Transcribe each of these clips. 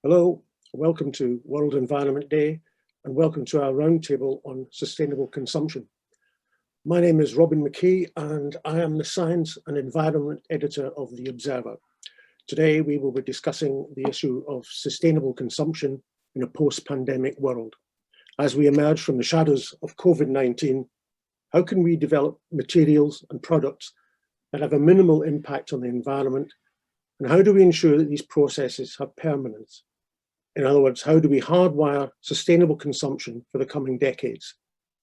Hello, welcome to World Environment Day and welcome to our roundtable on sustainable consumption. My name is Robin McKie and I am the Science and Environment Editor of The Observer. Today we will be discussing the issue of sustainable consumption in a post-pandemic world. As we emerge from the shadows of COVID-19, how can we develop materials and products that have a minimal impact on the environment, and how do we ensure that these processes have permanence? In other words, how do we hardwire sustainable consumption for the coming decades?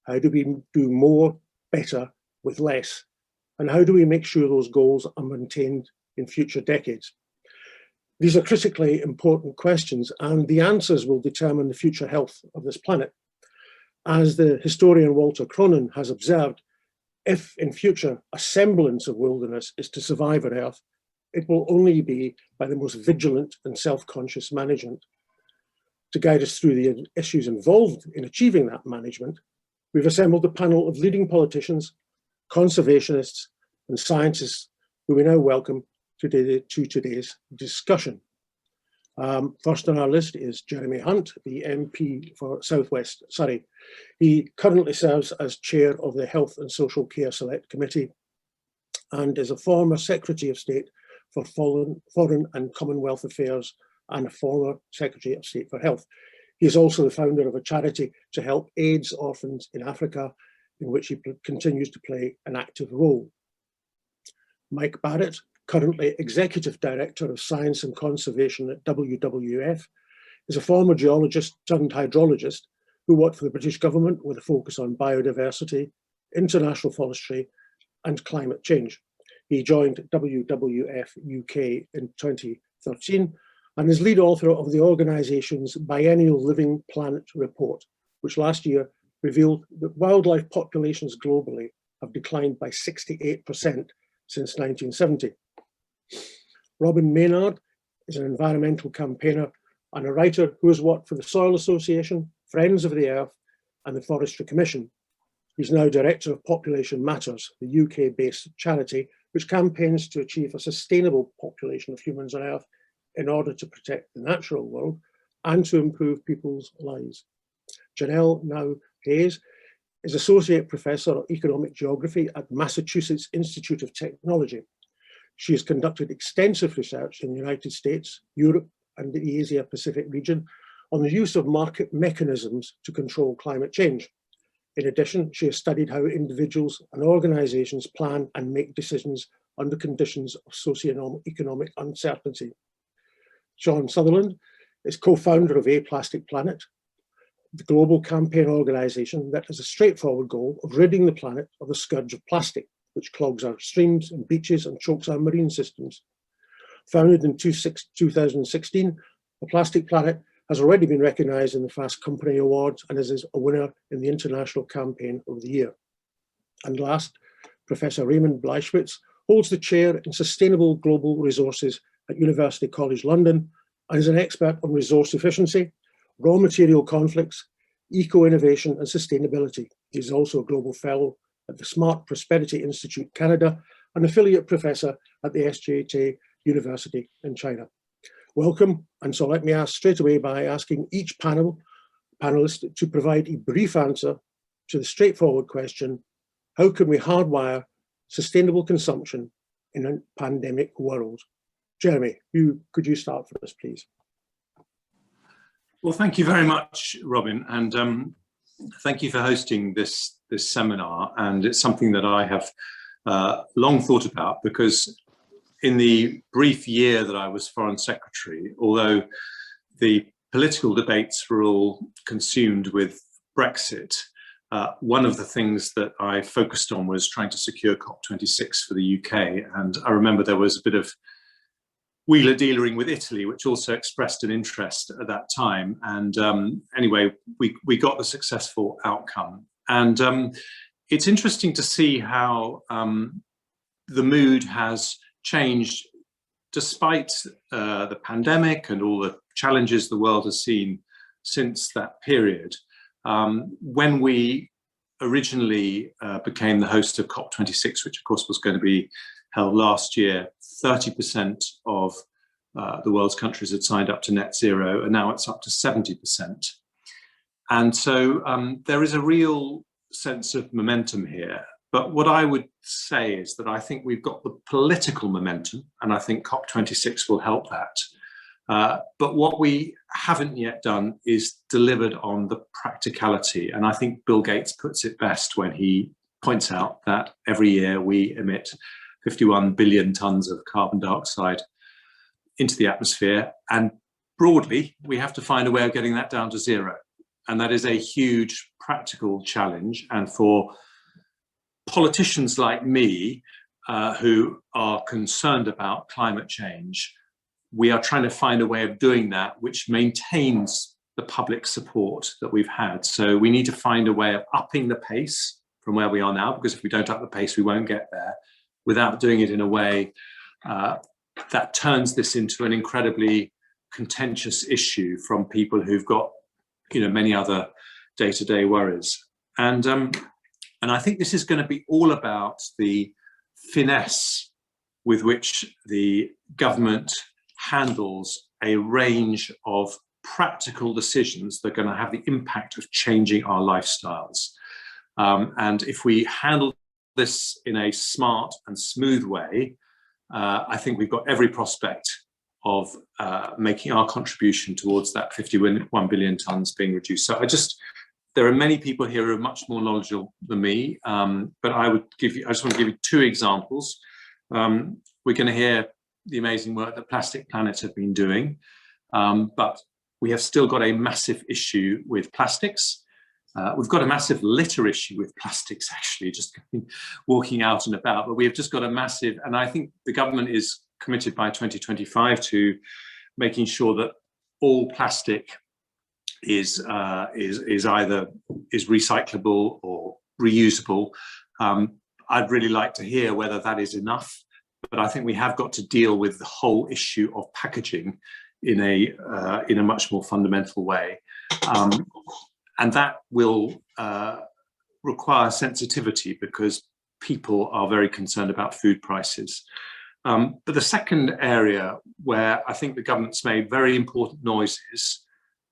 How do we do more, better, with less? And how do we make sure those goals are maintained in future decades? These are critically important questions, and the answers will determine the future health of this planet. As the historian Walter Cronin has observed, if in future a semblance of wilderness is to survive on Earth, it will only be by the most vigilant and self-conscious management. To guide us through the issues involved in achieving that management, we've assembled a panel of leading politicians, conservationists and scientists who we now welcome to today's discussion. First on our list is Jeremy Hunt, the MP for South West Surrey. He currently serves as chair of the Health and Social Care Select Committee and is a former Secretary of State for Foreign and Commonwealth Affairs and a former Secretary of State for Health. He is also the founder of a charity to help AIDS orphans in Africa, in which he continues to play an active role. Mike Barrett, currently Executive Director of Science and Conservation at WWF, is a former geologist turned hydrologist who worked for the British government with a focus on biodiversity, international forestry and climate change. He joined WWF UK in 2013 and is lead author of the organisation's biennial Living Planet report, which last year revealed that wildlife populations globally have declined by 68% since 1970. Robin Maynard is an environmental campaigner and a writer who has worked for the Soil Association, Friends of the Earth and the Forestry Commission. He's now Director of Population Matters, the UK-based charity which campaigns to achieve a sustainable population of humans on Earth in order to protect the natural world and to improve people's lives. Janelle Knox-Hayes is Associate Professor of Economic Geography at Massachusetts Institute of Technology. She has conducted extensive research in the United States, Europe, and the Asia-Pacific region on the use of market mechanisms to control climate change. In addition, she has studied how individuals and organizations plan and make decisions under conditions of socio-economic uncertainty. Sean Sutherland is co-founder of A Plastic Planet, the global campaign organisation that has a straightforward goal of ridding the planet of the scourge of plastic, which clogs our streams and beaches and chokes our marine systems. Founded in 2016, A Plastic Planet has already been recognised in the Fast Company Awards and is a winner in the International Campaign of the Year. And last, Professor Raimund Bleischwitz holds the chair in Sustainable Global Resources at University College London and is an expert on resource efficiency, raw material conflicts, eco-innovation and sustainability. He is also a Global Fellow at the Smart Prosperity Institute Canada and Affiliate Professor at the SJT University in China. Welcome, and so let me ask straight away by asking each panelist to provide a brief answer to the straightforward question, how can we hardwire sustainable consumption in a pandemic world? Jeremy, could you start for us, please? Well, thank you very much, Robin, and thank you for hosting this seminar. And it's something that I have long thought about, because in the brief year that I was Foreign Secretary, although the political debates were all consumed with Brexit, one of the things that I focused on was trying to secure COP26 for the UK. And I remember there was a bit of wheeler-dealering with Italy, which also expressed an interest at that time. And anyway, we got the successful outcome. And it's interesting to see how the mood has changed despite the pandemic and all the challenges the world has seen since that period. When we originally became the host of COP26, which of course was going to be held last year, 30% of the world's countries had signed up to net zero, and now it's up to 70%. And so there is a real sense of momentum here. But what I would say is that I think we've got the political momentum, and I think COP26 will help that. But what we haven't yet done is delivered on the practicality. And I think Bill Gates puts it best when he points out that every year we emit 51 billion tons of carbon dioxide into the atmosphere. And broadly, we have to find a way of getting that down to zero. And that is a huge practical challenge. And for politicians like me, who are concerned about climate change, we are trying to find a way of doing that which maintains the public support that we've had. So we need to find a way of upping the pace from where we are now, because if we don't up the pace, we won't get there, without doing it in a way that turns this into an incredibly contentious issue from people who've got, you know, many other day-to-day worries. And I think this is going to be all about the finesse with which the government handles a range of practical decisions that are going to have the impact of changing our lifestyles. And if we handle this in a smart and smooth way, I think we've got every prospect of making our contribution towards that 51 billion tons being reduced. So there are many people here who are much more knowledgeable than me, but I just want to give you two examples. We're going to hear the amazing work that Plastic Planet have been doing, but we have still got a massive issue with plastics. We've got a massive litter issue with plastics, actually, just walking out and about, but we have just got a massive, and I think the government is committed by 2025 to making sure that all plastic is either recyclable or reusable. I'd really like to hear whether that is enough, but I think we have got to deal with the whole issue of packaging in a much more fundamental way. And that will require sensitivity, because people are very concerned about food prices. But the second area where I think the government's made very important noises,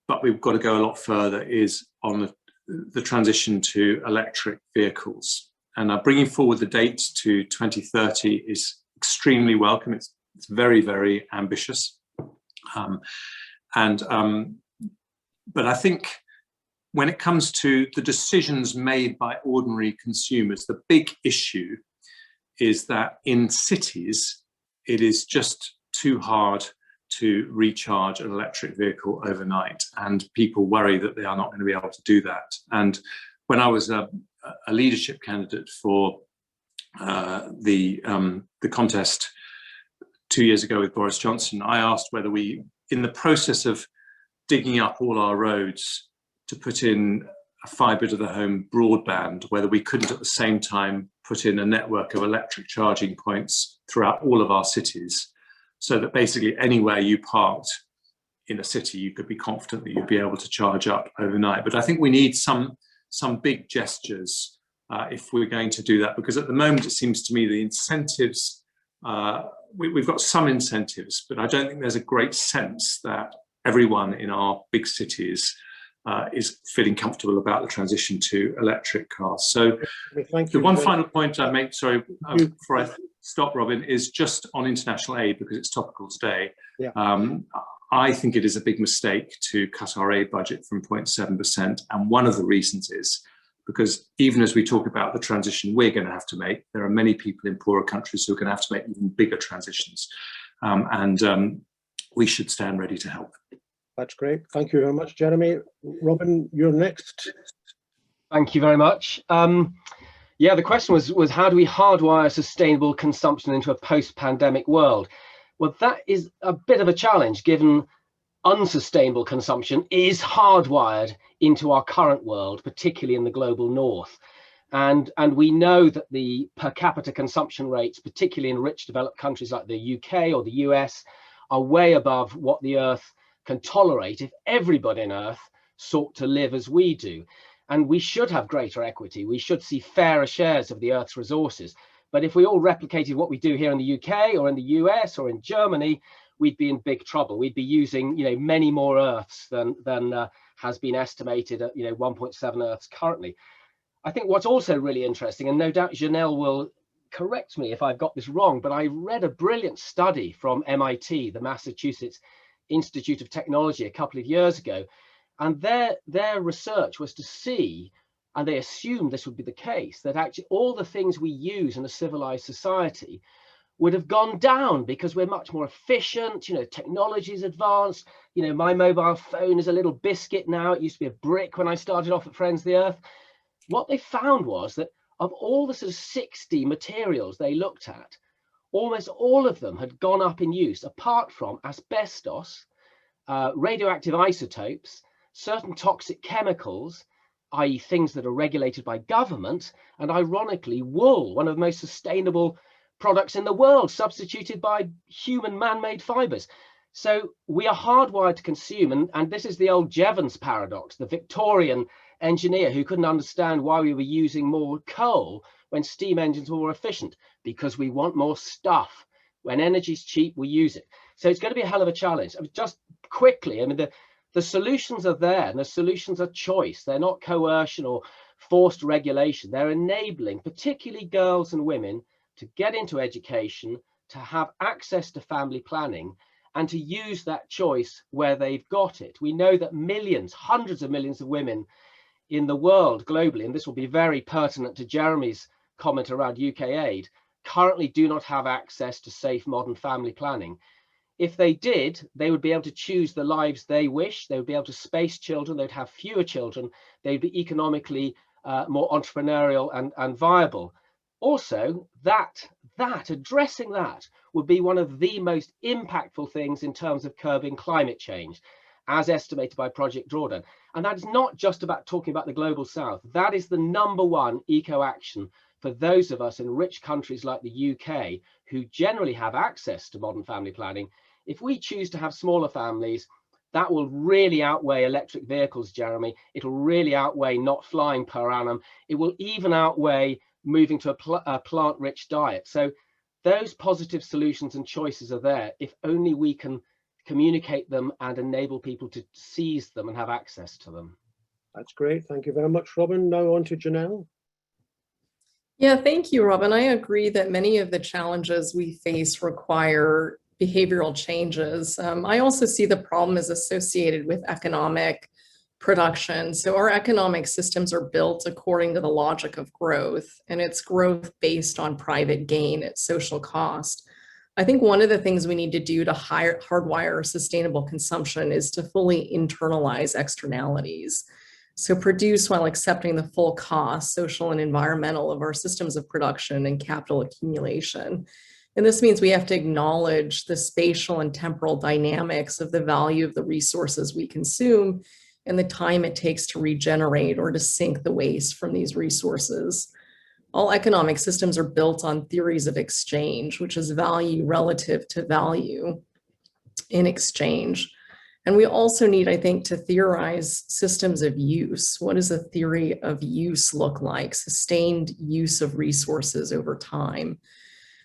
but we've got to go a lot further, is on the transition to electric vehicles. And bringing forward the date to 2030 is extremely welcome. It's very, very ambitious. But I think when it comes to the decisions made by ordinary consumers, the big issue is that in cities, it is just too hard to recharge an electric vehicle overnight, and people worry that they are not going to be able to do that. And when I was a leadership candidate for the contest 2 years ago with Boris Johnson, I asked whether we, in the process of digging up all our roads to put in a fibre to the home broadband, whether we couldn't at the same time put in a network of electric charging points throughout all of our cities, so that basically anywhere you parked in a city, you could be confident that you'd be able to charge up overnight. But I think we need some big gestures if we're going to do that, because at the moment it seems to me the incentives, we've got some incentives, but I don't think there's a great sense that everyone in our big cities is feeling comfortable about the transition to electric cars. So the one final point I make, sorry, before I stop, Robin, is just on international aid, because it's topical today. Yeah. I think it is a big mistake to cut our aid budget from 0.7%. And one of the reasons is because even as we talk about the transition we're going to have to make, there are many people in poorer countries who are going to have to make even bigger transitions. We should stand ready to help. That's great. Thank you very much, Jeremy. Robin, you're next. Thank you very much. Yeah, the question was how do we hardwire sustainable consumption into a post-pandemic world? Well, that is a bit of a challenge, given unsustainable consumption is hardwired into our current world, particularly in the global north. And we know that the per capita consumption rates, particularly in rich developed countries like the UK or the US, are way above what the Earth can tolerate if everybody on Earth sought to live as we do. And we should have greater equity. We should see fairer shares of the Earth's resources. But if we all replicated what we do here in the UK or in the US or in Germany, we'd be in big trouble. We'd be using, many more Earths than has been estimated at, 1.7 Earths currently. I think what's also really interesting, and no doubt Janelle will correct me if I've got this wrong, but I read a brilliant study from MIT, the Massachusetts Institute of Technology, a couple of years ago, and their research was to see, and they assumed this would be the case, that actually all the things we use in a civilized society would have gone down because we're much more efficient, technology's advanced, my mobile phone is a little biscuit now, it used to be a brick when I started off at Friends of the Earth. What they found was that of all the sort of 60 materials they looked at, almost all of them had gone up in use, apart from asbestos, radioactive isotopes, certain toxic chemicals, i.e. things that are regulated by government, and ironically, wool, one of the most sustainable products in the world, substituted by human man-made fibers. So we are hardwired to consume, and this is the old Jevons paradox, the Victorian engineer who couldn't understand why we were using more coal when steam engines were more efficient, because we want more stuff. When energy's cheap, we use it. So it's going to be a hell of a challenge. Just quickly, the solutions are there, and the solutions are choice. They're not coercion or forced regulation. They're enabling, particularly girls and women, to get into education, to have access to family planning, and to use that choice where they've got it. We know that millions, hundreds of millions of women in the world globally, and this will be very pertinent to Jeremy's comment around UK aid, currently do not have access to safe modern family planning. If they did, they would be able to choose the lives they wish. They would be able to space children. They'd have fewer children. They'd be economically more entrepreneurial and viable. Also, addressing that would be one of the most impactful things in terms of curbing climate change, as estimated by Project Drawdown. And that is not just about talking about the global south. That is the #1 eco-action for those of us in rich countries like the UK, who generally have access to modern family planning. If we choose to have smaller families, that will really outweigh electric vehicles, Jeremy. It'll really outweigh not flying per annum. It will even outweigh moving to a plant-rich diet. So those positive solutions and choices are there, if only we can communicate them and enable people to seize them and have access to them. That's great. Thank you very much, Robin. Now on to Janelle. Yeah, thank you, Robin. I agree that many of the challenges we face require behavioral changes. I also see the problem as associated with economic production. So our economic systems are built according to the logic of growth, and it's growth based on private gain at social cost. I think one of the things we need to do to hardwire sustainable consumption is to fully internalize externalities. So produce while accepting the full cost, social and environmental, of our systems of production and capital accumulation. And this means we have to acknowledge the spatial and temporal dynamics of the value of the resources we consume and the time it takes to regenerate or to sink the waste from these resources. All economic systems are built on theories of exchange, which is value relative to value in exchange. And we also need, I think, to theorize systems of use. What does a theory of use look like? Sustained use of resources over time.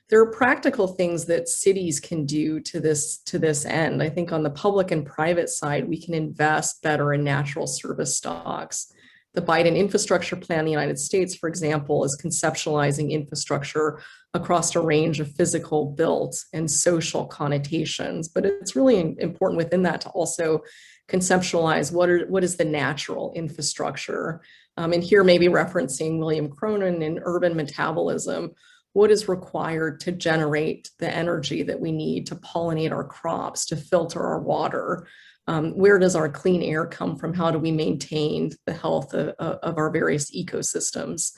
There are practical things that cities can do to this end. I think on the public and private side, we can invest better in natural service stocks. The Biden infrastructure plan in the United States, for example, is conceptualizing infrastructure across a range of physical, built, and social connotations. But it's really important within that to also conceptualize what is the natural infrastructure. And here maybe referencing William Cronin in Urban Metabolism, what is required to generate the energy that we need to pollinate our crops, to filter our water? Where does our clean air come from? How do we maintain the health of our various ecosystems?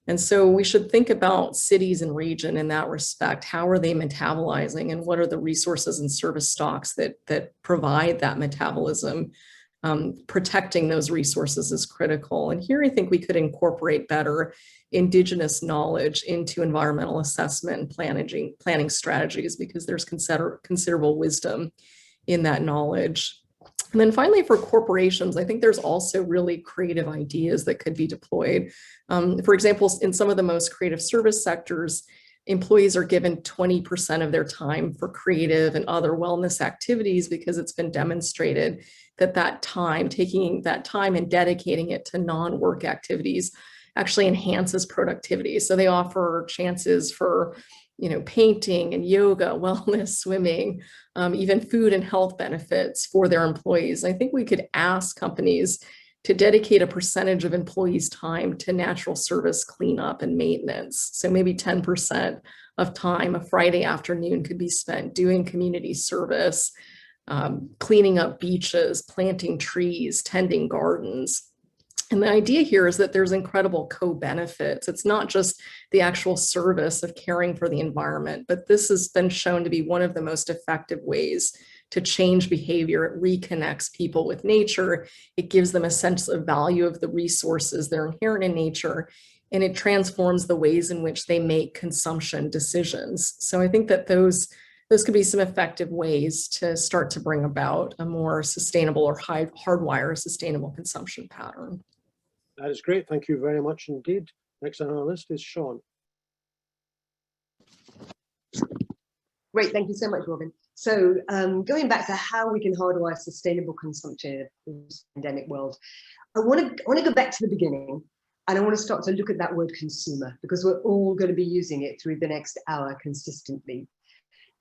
And so we should think about cities and region in that respect. How are they metabolizing, and what are the resources and service stocks that provide that metabolism? Protecting those resources is critical. And here I think we could incorporate better indigenous knowledge into environmental assessment and planning strategies, because there's considerable wisdom in that knowledge. And then finally, for corporations, I think there's also really creative ideas that could be deployed. For example, in some of the most creative service sectors, employees are given 20% of their time for creative and other wellness activities because it's been demonstrated that taking that time and dedicating it to non-work activities actually enhances productivity. So they offer chances for, painting and yoga, wellness, swimming, even food and health benefits for their employees. I think we could ask companies to dedicate a percentage of employees' time to natural service cleanup and maintenance. So maybe 10% of time, a Friday afternoon, could be spent doing community service, cleaning up beaches, planting trees, tending gardens. And the idea here is that there's incredible co-benefits. It's not just the actual service of caring for the environment, but this has been shown to be one of the most effective ways to change behavior. It reconnects people with nature. It gives them a sense of value of the resources that are inherent in nature, and it transforms the ways in which they make consumption decisions. So I think that those could be some effective ways to start to bring about a more sustainable or hardwire sustainable consumption pattern. That is great. Thank you very much indeed. Next on our list is Sian. Great, thank you so much, Robin. So going back to how we can hardwire sustainable consumption in this pandemic world, I want to go back to the beginning, and I want to start to look at that word consumer, because we're all going to be using it through the next hour consistently.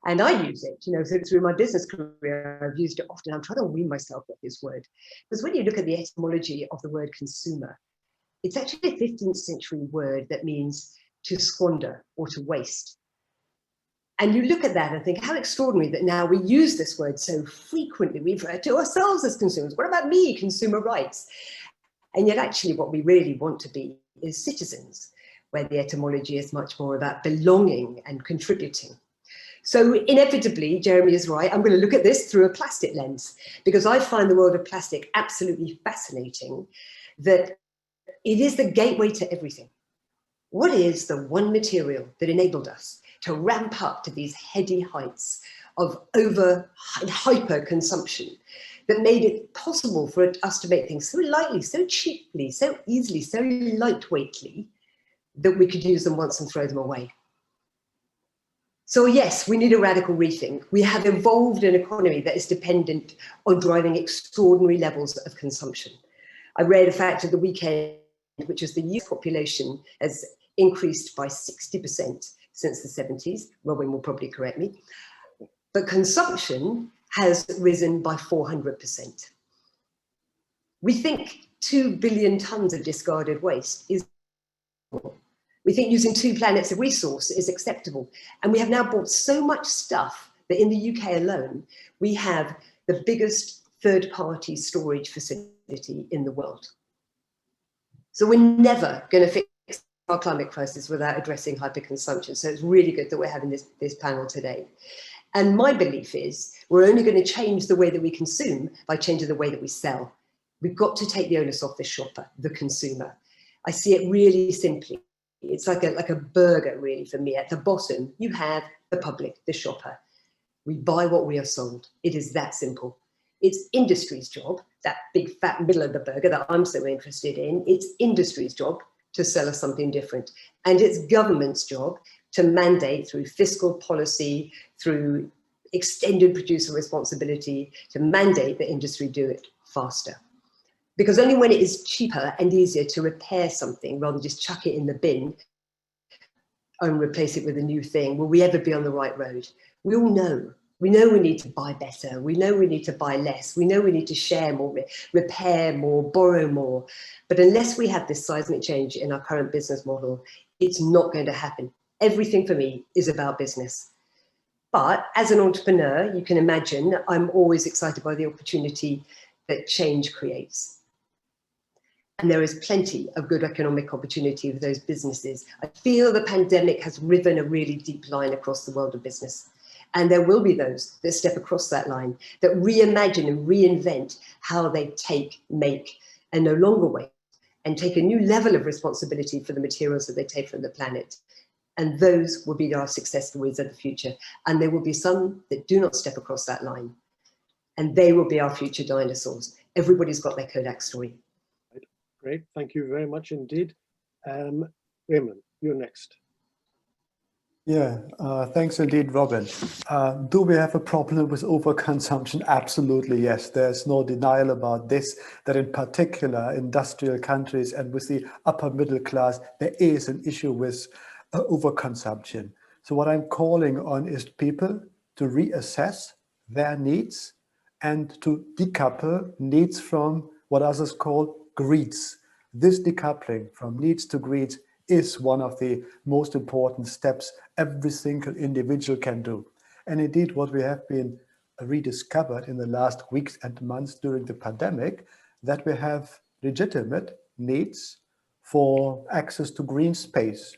And I use it, so through my business career, I've used it often. I'm trying to wean myself off this word, because when you look at the etymology of the word consumer, it's actually a 15th century word that means to squander or to waste. And you look at that and think, how extraordinary that now we use this word so frequently. We refer to ourselves as consumers. What about me, consumer rights? And yet actually what we really want to be is citizens, where the etymology is much more about belonging and contributing. So inevitably, Jeremy is right, I'm going to look at this through a plastic lens, because I find the world of plastic absolutely fascinating, that it is the gateway to everything. What is the one material that enabled us to ramp up to these heady heights of hyper consumption, that made it possible for us to make things so lightly, so cheaply, so easily, so lightweightly, that we could use them once and throw them away? So yes, we need a radical rethink. We have evolved an economy that is dependent on driving extraordinary levels of consumption. I read a fact at the weekend, which is the youth population has increased by 60% since the 70s. Robin will probably correct me. But consumption has risen by 400%. We think 2 billion tons of discarded waste is acceptable. We think using 2 planets of resource is acceptable. And we have now bought so much stuff that in the UK alone, we have the biggest third-party storage facility in the world. So we're never going to fix our climate crisis without addressing hyperconsumption. So it's really good that we're having this panel today. And my belief is we're only going to change the way that we consume by changing the way that we sell. We've got to take the onus off the shopper, the consumer. I see it really simply. It's like a burger, really, for me. At the bottom, you have the public, the shopper. We buy what we are sold. It is that simple. It's industry's job, that big fat middle of the burger that I'm so interested in. It's industry's job to sell us something different. And it's government's job to mandate through fiscal policy, through extended producer responsibility, to mandate that industry do it faster. Because only when it is cheaper and easier to repair something rather than just chuck it in the bin and replace it with a new thing will we ever be on the right road. We all know. We know we need to buy better. We know we need to buy less. We know we need to share more, repair more, borrow more. But unless we have this seismic change in our current business model, it's not going to happen. Everything for me is about business. But as an entrepreneur, you can imagine, I'm always excited by the opportunity that change creates. And there is plenty of good economic opportunity for those businesses. I feel the pandemic has riven a really deep line across the world of business. And there will be those that step across that line, that reimagine and reinvent how they take, make, and no longer waste, and take a new level of responsibility for the materials that they take from the planet. And those will be our success stories of the future. And there will be some that do not step across that line. And they will be our future dinosaurs. Everybody's got their Kodak story. Great, thank you very much indeed. Raimund, you're next. Yeah, thanks indeed, Robin. Do we have a problem with overconsumption? Absolutely, yes. There's no denial about this, that in particular industrial countries and with the upper middle class, there is an issue with overconsumption. So what I'm calling on is people to reassess their needs and to decouple needs from what others call greeds. This decoupling from needs to greeds is one of the most important steps every single individual can do. And indeed, what we have been rediscovered in the last weeks and months during the pandemic, that we have legitimate needs for access to green space,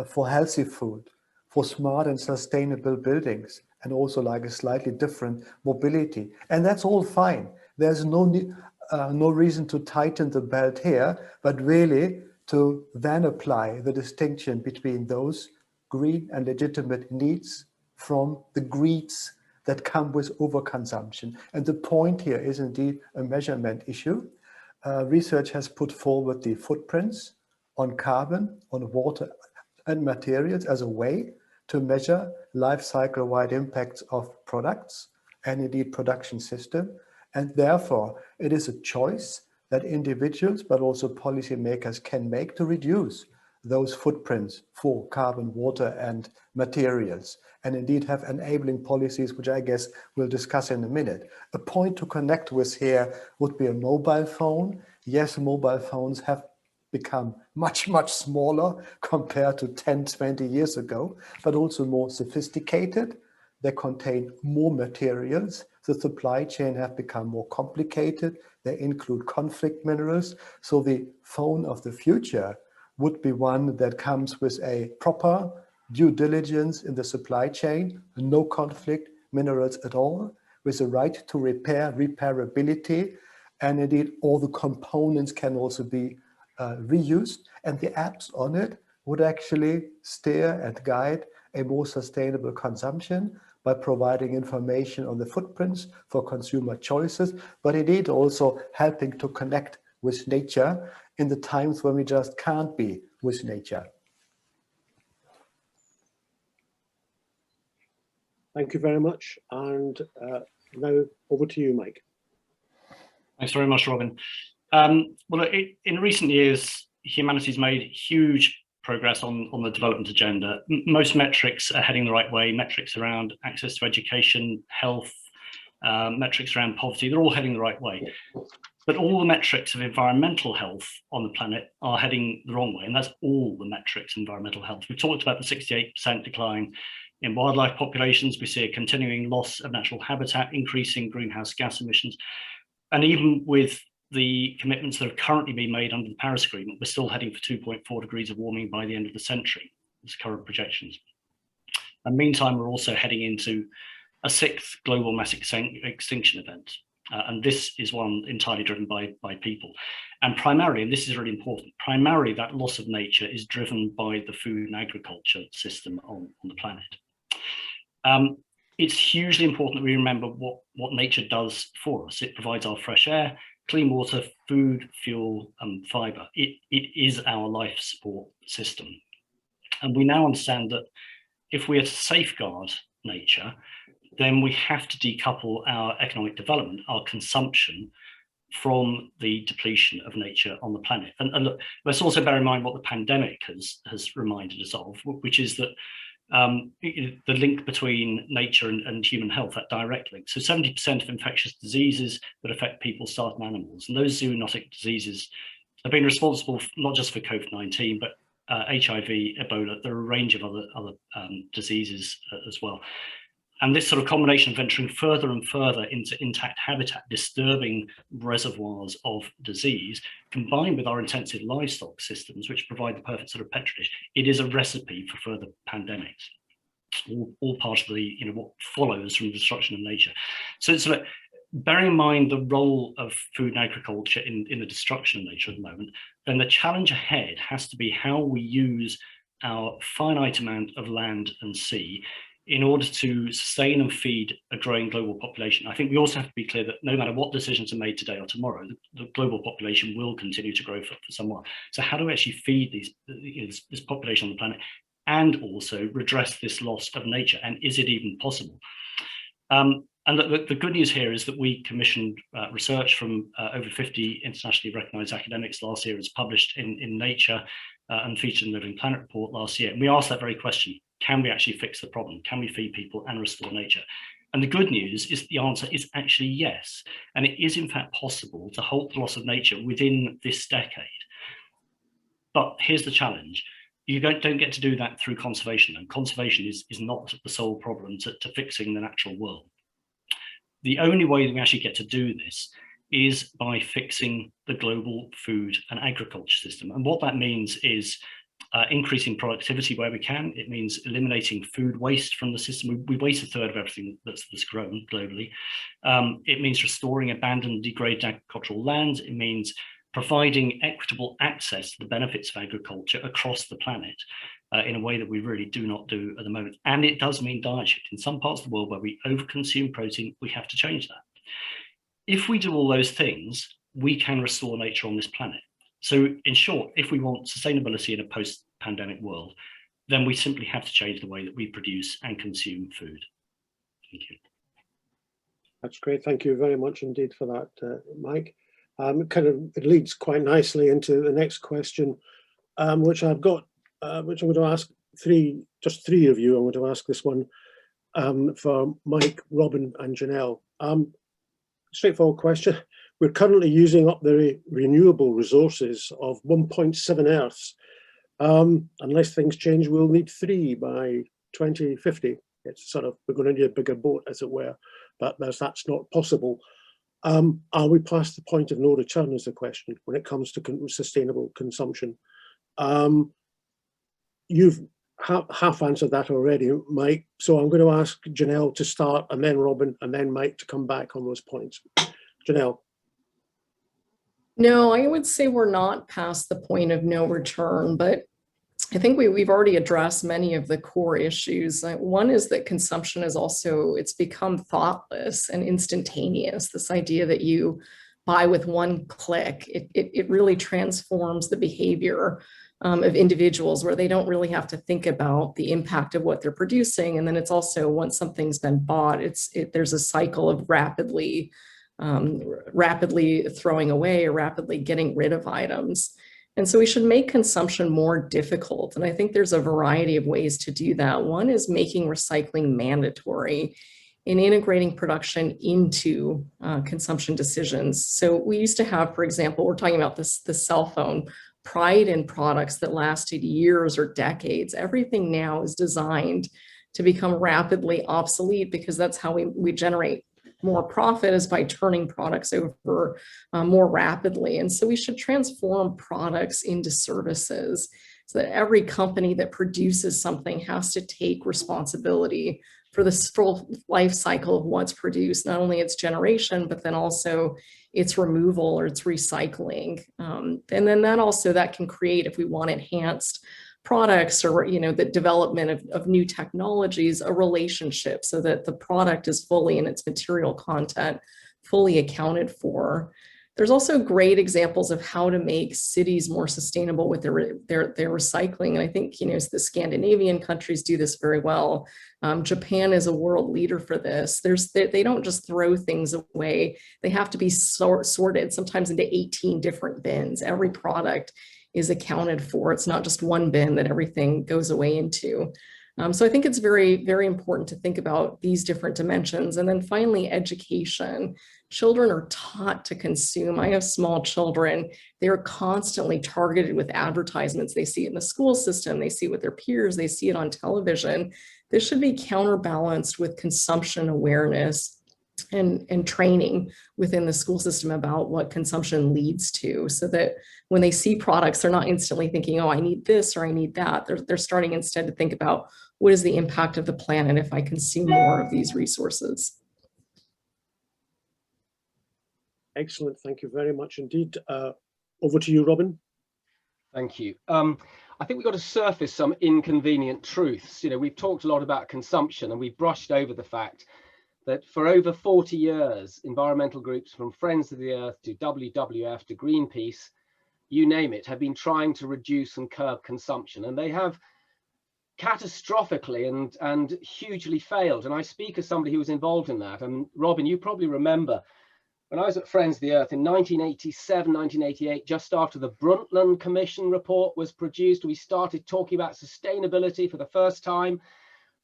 for healthy food, for smart and sustainable buildings, and also like a slightly different mobility. And that's all fine. There's no reason to tighten the belt here, but really to then apply the distinction between those green and legitimate needs from the greeds that come with overconsumption. And the point here is indeed a measurement issue. Research has put forward the footprints on carbon, on water and materials as a way to measure life cycle-wide impacts of products and indeed production system. And therefore, it is a choice that individuals, but also policymakers can make to reduce those footprints for carbon, water, and materials, and indeed have enabling policies, which I guess we'll discuss in a minute. A point to connect with here would be a mobile phone. Yes, mobile phones have become much, much smaller compared to 10, 20 years ago, but also more sophisticated. They contain more materials. The supply chain have become more complicated. They include conflict minerals. So the phone of the future would be one that comes with a proper due diligence in the supply chain, no conflict minerals at all, with a right to repair, repairability, and indeed all the components can also be reused, and the apps on it would actually steer and guide a more sustainable consumption by providing information on the footprints for consumer choices, but indeed also helping to connect with nature in the times when we just can't be with nature. Thank you very much. And now over to you, Mike. Thanks very much, Robin. Well, in recent years, humanity's made huge progress on the development agenda. Most metrics are heading the right way. Metrics around access to education, health, metrics around poverty, they're all heading the right way. But all the metrics of environmental health on the planet are heading the wrong way. And that's all the metrics of environmental health. We've talked about the 68% decline in wildlife populations. We see a continuing loss of natural habitat, increasing greenhouse gas emissions. And even with the commitments that have currently been made under the Paris Agreement, we're still heading for 2.4 degrees of warming by the end of the century, as current projections. And meantime, we're also heading into a sixth global mass extinction event. And this is one entirely driven by people. And primarily, and this is really important, primarily that loss of nature is driven by the food and agriculture system on the planet. It's hugely important that we remember what nature does for us. It provides our fresh air, clean water, food, fuel, and fiber. It is our life support system. And we now understand that if we are to safeguard nature, then we have to decouple our economic development, our consumption, from the depletion of nature on the planet. And look, let's also bear in mind what the pandemic has reminded us of, which is that the link between nature and human health, that direct link. So 70% of infectious diseases that affect people start in animals. And those zoonotic diseases have been responsible not just for COVID-19, but HIV, Ebola. There are a range of other diseases as well. And this sort of combination of venturing further and further into intact habitat, disturbing reservoirs of disease, combined with our intensive livestock systems, which provide the perfect sort of petri dish, it is a recipe for further pandemics. All part of the, what follows from the destruction of nature. So it's like, bearing in mind the role of food and agriculture in the destruction of nature at the moment, then the challenge ahead has to be how we use our finite amount of land and sea in order to sustain and feed a growing global population. I think we also have to be clear that no matter what decisions are made today or tomorrow, the global population will continue to grow for some while. So how do we actually feed this population on the planet and also redress this loss of nature? And is it even possible? And the good news here is that we commissioned research from over 50 internationally recognized academics last year. It was published in Nature and featured in the Living Planet report last year. And we asked that very question: can we actually fix the problem? Can we feed people and restore nature? And the good news is the answer is actually yes. And it is in fact possible to halt the loss of nature within this decade. But here's the challenge. You don't get to do that through conservation, and conservation is not the sole problem to fixing the natural world. The only way that we actually get to do this is by fixing the global food and agriculture system. And what that means is increasing productivity where we can. It means eliminating food waste from the system. We waste a third of everything that's grown globally. It means restoring abandoned, degraded agricultural lands. It means providing equitable access to the benefits of agriculture across the planet in a way that we really do not do at the moment. And it does mean diet shift. In some parts of the world where we overconsume protein, we have to change that. If we do all those things, we can restore nature on this planet. So in short, if we want sustainability in a post-pandemic world, then we simply have to change the way that we produce and consume food. Thank you. That's great. Thank you very much indeed for that, Mike. It leads quite nicely into the next question, which I've got, which I'm going to ask just three of you. I'm going to ask this one for Mike, Robin, and Janelle. Straightforward question. We're currently using up the renewable resources of 1.7 Earths. Unless things change, we'll need 3 by 2050. It's sort of, we're going to need a bigger boat, as it were, but that's not possible. Are we past the point of no return is the question when it comes to sustainable consumption. You've half answered that already, Mike. So I'm going to ask Janelle to start, and then Robin, and then Mike to come back on those points. Janelle. No, I would say we're not past the point of no return, but I think we've already addressed many of the core issues. One is that consumption is also, it's become thoughtless and instantaneous. This idea that you buy with one click, it really transforms the behavior of individuals where they don't really have to think about the impact of what they're producing. And then it's also, once something's been bought, there's a cycle of rapidly throwing away or rapidly getting rid of items. And so we should make consumption more difficult. And I think there's a variety of ways to do that. One is making recycling mandatory and integrating production into consumption decisions. So we used to have, for example, we're talking about the cell phone, pride in products that lasted years or decades. Everything now is designed to become rapidly obsolete because that's how we generate more profit, is by turning products over more rapidly. And so we should transform products into services so that every company that produces something has to take responsibility for the full life cycle of what's produced, not only its generation, but then also its removal or its recycling. And then that can create, if we want enhanced products or the development of new technologies, a relationship so that the product is fully in its material content, fully accounted for. There's also great examples of how to make cities more sustainable with their recycling. And I think the Scandinavian countries do this very well. Japan is a world leader for this. They don't just throw things away. They have to be sorted sometimes into 18 different bins. Every product is accounted for. It's not just one bin that everything goes away into. So I think it's very, very important to think about these different dimensions. And then finally, education. Children are taught to consume. I have small children. They're constantly targeted with advertisements. They see it in the school system. They see it with their peers. They see it on television. This should be counterbalanced with consumption awareness and training within the school system about what consumption leads to, so that when they see products, they're not instantly thinking, oh, I need this or I need that. They're starting instead to think about what is the impact of the planet if I consume more of these resources. Excellent. Thank you very much indeed. Over to you, Robin. Thank you. I think we've got to surface some inconvenient truths. We've talked a lot about consumption and we've brushed over the fact that for over 40 years, environmental groups from Friends of the Earth to WWF to Greenpeace, you name it, have been trying to reduce and curb consumption. And they have catastrophically and hugely failed. And I speak as somebody who was involved in that. And Robin, you probably remember when I was at Friends of the Earth in 1987, 1988, just after the Brundtland Commission report was produced, we started talking about sustainability for the first time.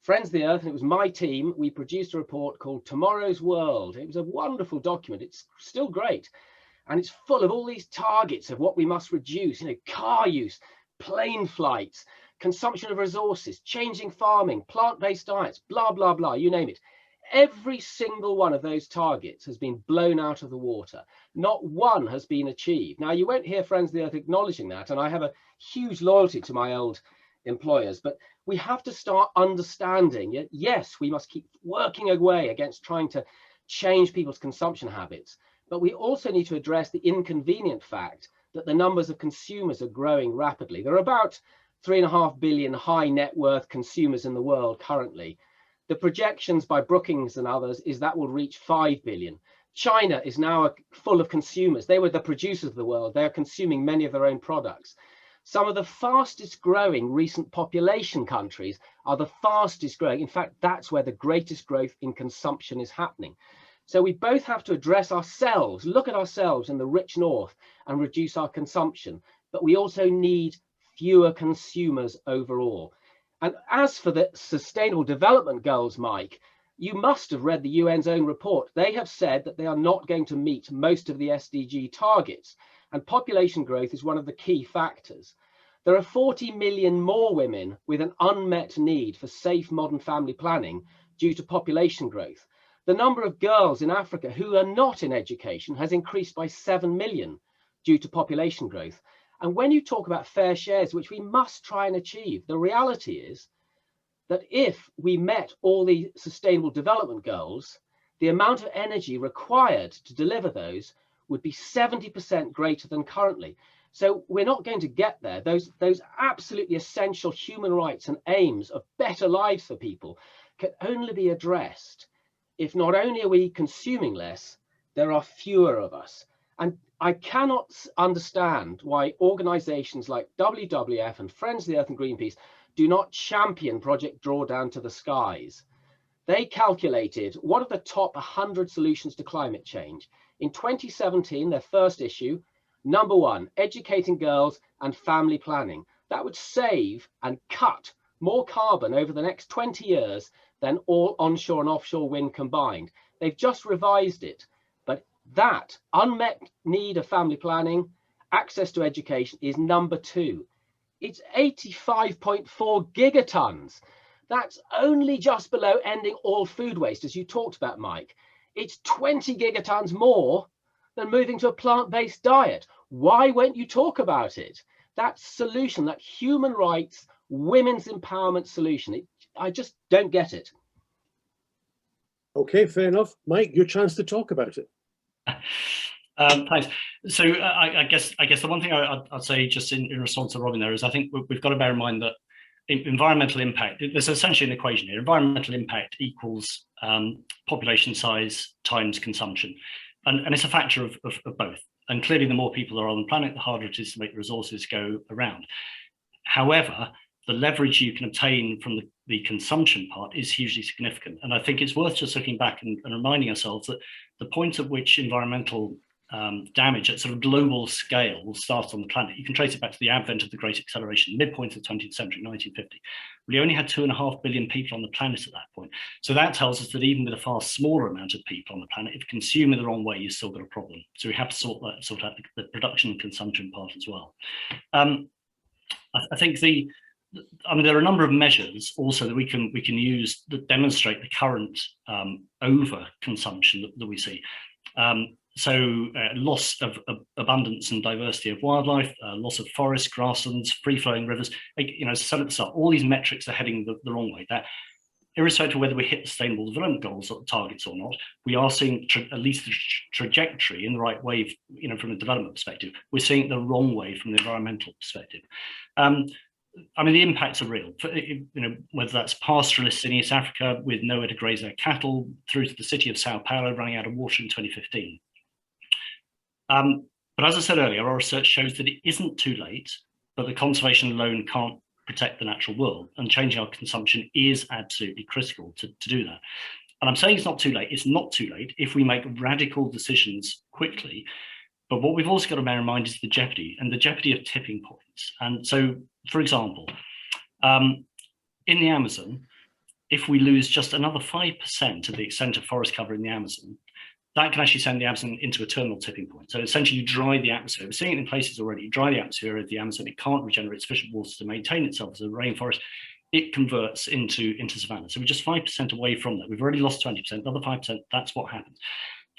Friends of the Earth, and it was my team, we produced a report called Tomorrow's World. It was a wonderful document. It's still great. And it's full of all these targets of what we must reduce, car use, plane flights, consumption of resources, changing farming, plant-based diets, blah, blah, blah, you name it. Every single one of those targets has been blown out of the water. Not one has been achieved. Now, you won't hear Friends of the Earth acknowledging that, and I have a huge loyalty to my old employers, but we have to start understanding, yes, we must keep working away against trying to change people's consumption habits, but we also need to address the inconvenient fact that the numbers of consumers are growing rapidly. There are about 3.5 billion high net worth consumers in the world currently. The projections by Brookings and others is that will reach 5 billion. China is now full of consumers. They were the producers of the world. They are consuming many of their own products. Some of the fastest growing recent population countries are the fastest growing. In fact, that's where the greatest growth in consumption is happening. So we both have to address ourselves, look at ourselves in the rich north and reduce our consumption. But we also need fewer consumers overall. And as for the Sustainable Development Goals, Mike, you must have read the UN's own report. They have said that they are not going to meet most of the SDG targets, and population growth is one of the key factors. There are 40 million more women with an unmet need for safe modern family planning due to population growth. The number of girls in Africa who are not in education has increased by 7 million due to population growth. And when you talk about fair shares, which we must try and achieve, the reality is that if we met all the Sustainable Development Goals, the amount of energy required to deliver those would be 70% greater than currently. So we're not going to get there. Those absolutely essential human rights and aims of better lives for people can only be addressed if not only are we consuming less, there are fewer of us. And I cannot understand why organizations like WWF and Friends of the Earth and Greenpeace do not champion Project Drawdown to the Skies. They calculated what are the top 100 solutions to climate change. In 2017, their first issue, number 1, educating girls and family planning. That would save and cut more carbon over the next 20 years than all onshore and offshore wind combined. They've just revised it. But that unmet need of family planning, access to education is number 2. It's 85.4 gigatons. That's only just below ending all food waste, as you talked about, Mike. It's 20 gigatons more than moving to a plant-based diet. Why won't you talk about it? That solution, that human rights, women's empowerment solution, I just don't get it. Okay, fair enough. Mike, your chance to talk about it. Thanks. So I guess the one thing I'd say just in response to Robin there is I think we've got to bear in mind that environmental impact, there's essentially an equation here. Environmental impact equals population size times consumption. And it's a factor of both. And clearly the more people are on the planet, the harder it is to make the resources go around. However, the leverage you can obtain from the consumption part is hugely significant. And I think it's worth just looking back and reminding ourselves that the point at which environmental damage at sort of global scale starts on the planet, you can trace it back to the advent of the Great Acceleration, midpoint of the 20th century, 1950. We only had 2.5 billion people on the planet at that point. So that tells us that even with a far smaller amount of people on the planet, if you consume in the wrong way, you've still got a problem. So we have to sort out the production and consumption part as well. I think there are a number of measures also that we can use that demonstrate the current overconsumption that we see. Loss of abundance and diversity of wildlife, loss of forests, grasslands, free-flowing rivers. As I said at the start, all these metrics are heading the wrong way. That, irrespective of whether we hit the Sustainable Development Goals or targets or not, we are seeing at least the trajectory in the right way. From a development perspective, we're seeing it the wrong way from the environmental perspective. The impacts are real. Whether that's pastoralists in East Africa with nowhere to graze their cattle, through to the city of Sao Paulo running out of water in 2015. But as I said earlier, our research shows that it isn't too late, but the conservation alone can't protect the natural world, and changing our consumption is absolutely critical to do that. And I'm saying it's not too late. It's not too late if we make radical decisions quickly. But what we've also got to bear in mind is the jeopardy, and the jeopardy of tipping points. And so, for example, in the Amazon, if we lose just another 5% of the extent of forest cover in the Amazon, that can actually send the Amazon into a terminal tipping point. So essentially you dry the atmosphere. We're seeing it in places already. You dry the atmosphere of the Amazon, it can't regenerate sufficient water to maintain itself as a rainforest. It converts into savanna. So we're just 5% away from that. We've already lost 20%, another 5%, that's what happens.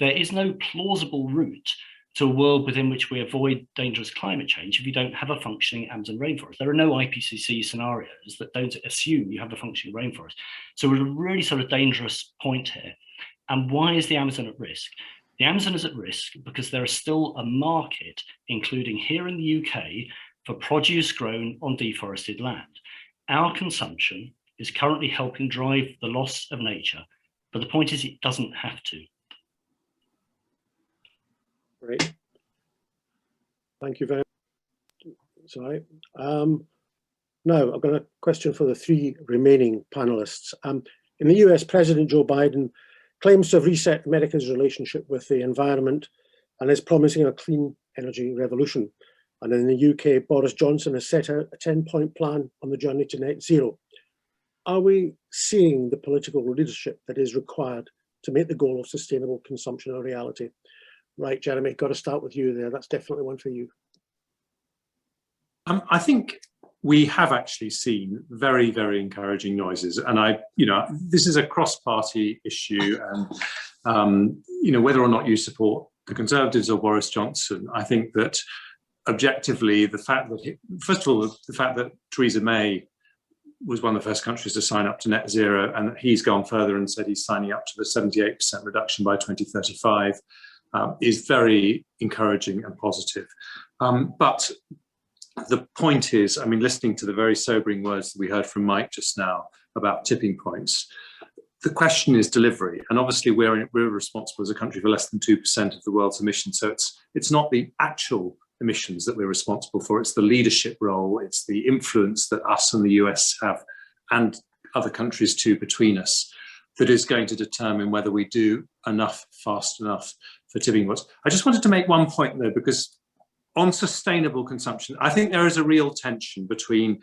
There is no plausible route to a world within which we avoid dangerous climate change if you don't have a functioning Amazon rainforest. There are no IPCC scenarios that don't assume you have a functioning rainforest. So we're at a really sort of dangerous point here. And why is the Amazon at risk? The Amazon is at risk because there is still a market, including here in the UK, for produce grown on deforested land. Our consumption is currently helping drive the loss of nature, but the point is it doesn't have to. Great. Thank you very much. Sorry. Now, I've got a question for the three remaining panelists. In the US, President Joe Biden claims to have reset America's relationship with the environment and is promising a clean energy revolution. And in the UK, Boris Johnson has set out a 10-point plan on the journey to net zero. Are we seeing the political leadership that is required to make the goal of sustainable consumption a reality? Right, Jeremy, got to start with you there. That's definitely one for you. I think we have actually seen very, very encouraging noises. And this is a cross-party issue. And, whether or not you support the Conservatives or Boris Johnson, I think that objectively, the fact that, first of all, the fact that Theresa May was one of the first countries to sign up to net zero, and that he's gone further and said he's signing up to the 78% reduction by 2035 is very encouraging and positive. But the point is, listening to the very sobering words that we heard from Mike just now about tipping points, the question is delivery. And obviously we're responsible as a country for less than 2% of the world's emissions. So it's not the actual emissions that we're responsible for, it's the leadership role, it's the influence that us and the US have, and other countries too between us, that is going to determine whether we do enough fast enough for tipping points. I just wanted to make one point though, because on sustainable consumption, I think there is a real tension between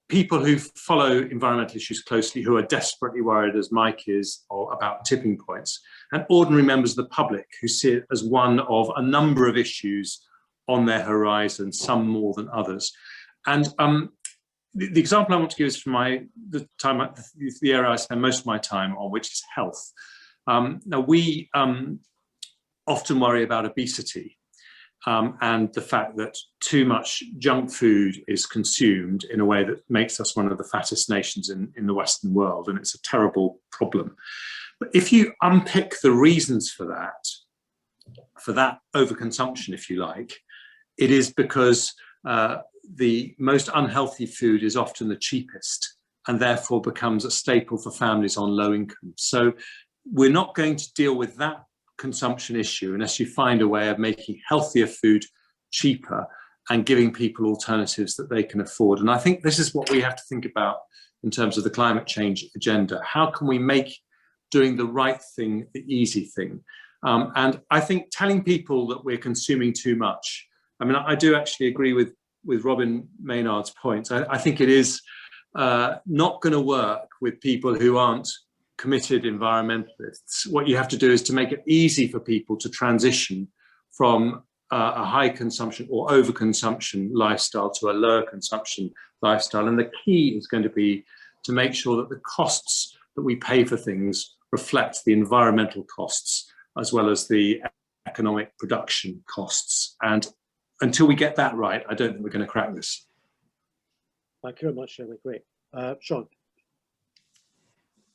people who follow environmental issues closely, who are desperately worried, as Mike is, about tipping points, and ordinary members of the public who see it as one of a number of issues on their horizon, some more than others. And the example I want to give is from the area I spend most of my time on, which is health. Now, we often worry about obesity. And the fact that too much junk food is consumed in a way that makes us one of the fattest nations in the Western world, and it's a terrible problem. But if you unpick the reasons for that overconsumption, if you like, it is because the most unhealthy food is often the cheapest and therefore becomes a staple for families on low income. So we're not going to deal with that consumption issue unless you find a way of making healthier food cheaper and giving people alternatives that they can afford. And I think this is what we have to think about in terms of the climate change agenda. How can we make doing the right thing the easy thing? And I think telling people that we're consuming too much, I do actually agree with Robin Maynard's point. I think it is not going to work with people who aren't committed environmentalists. What you have to do is to make it easy for people to transition from a high consumption or overconsumption lifestyle to a lower consumption lifestyle. And the key is going to be to make sure that the costs that we pay for things reflect the environmental costs as well as the economic production costs. And until we get that right, I don't think we're going to crack this. Thank you very much, Jeremy. Great. Sean.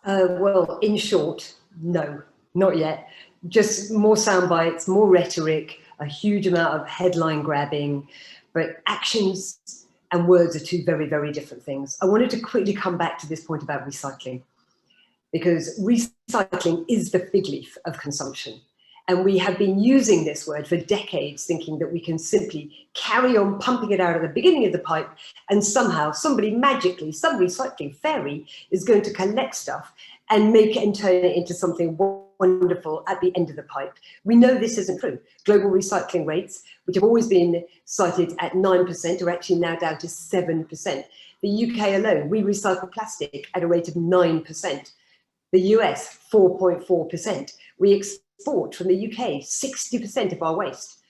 Well, in short, no, not yet. Just more sound bites, more rhetoric, a huge amount of headline grabbing, but actions and words are two very, very different things. I wanted to quickly come back to this point about recycling, because recycling is the fig leaf of consumption. And we have been using this word for decades, thinking that we can simply carry on pumping it out at the beginning of the pipe, and somehow somebody magically, some recycling fairy is going to collect stuff and make it and turn it into something wonderful at the end of the pipe. We know this isn't true. Global recycling rates, which have always been cited at 9%, are actually now down to 7%. The UK alone, we recycle plastic at a rate of 9%. The US, 4.4%. We export from the UK 60% of our waste.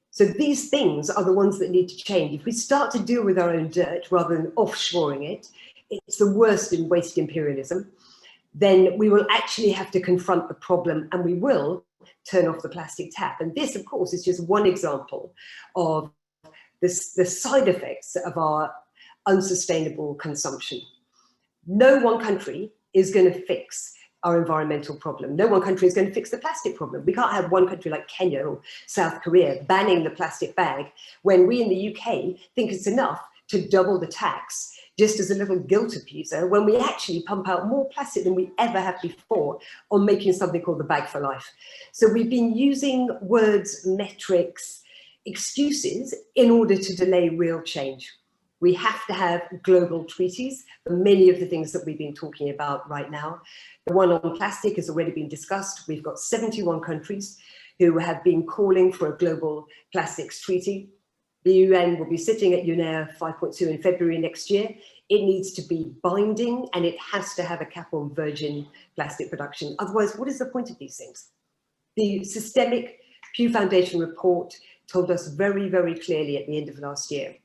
So these things are the ones that need to change. If we start to deal with our own dirt rather than offshoring it, it's the worst in waste imperialism. Then we will actually have to confront the problem, and we will turn off the plastic tap. And this, of course, is just one example of the side effects of our unsustainable consumption. No one country is going to fix our environmental problem. No one country is going to fix the plastic problem. We can't have one country like Kenya or South Korea banning the plastic bag when we in the UK think it's enough to double the tax just as a little guilt appeaser, when we actually pump out more plastic than we ever have before on making something called the bag for life. So we've been using words, metrics, excuses in order to delay real change. We have to have global treaties for many of the things that we've been talking about right now. The one on plastic has already been discussed. We've got 71 countries who have been calling for a global plastics treaty. The UN will be sitting at UNEA 5.2 in February next year. It needs to be binding, and it has to have a cap on virgin plastic production. Otherwise, what is the point of these things? The systemic Pew Foundation report told us very, very clearly at the end of last year,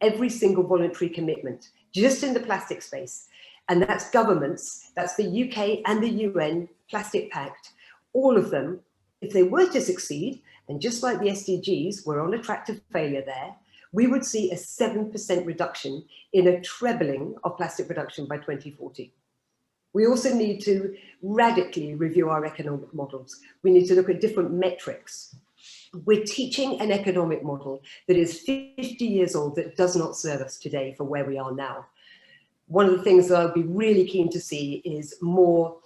every single voluntary commitment, just in the plastic space, and that's governments, that's the UK and the UN Plastic Pact, all of them, if they were to succeed, and just like the SDGs, we're on a track to failure there, we would see a 7% reduction in a trebling of plastic production by 2040. We also need to radically review our economic models. We need to look at different metrics. We're teaching an economic model that is 50 years old that does not serve us today for where we are now. One of the things that I'll be really keen to see is more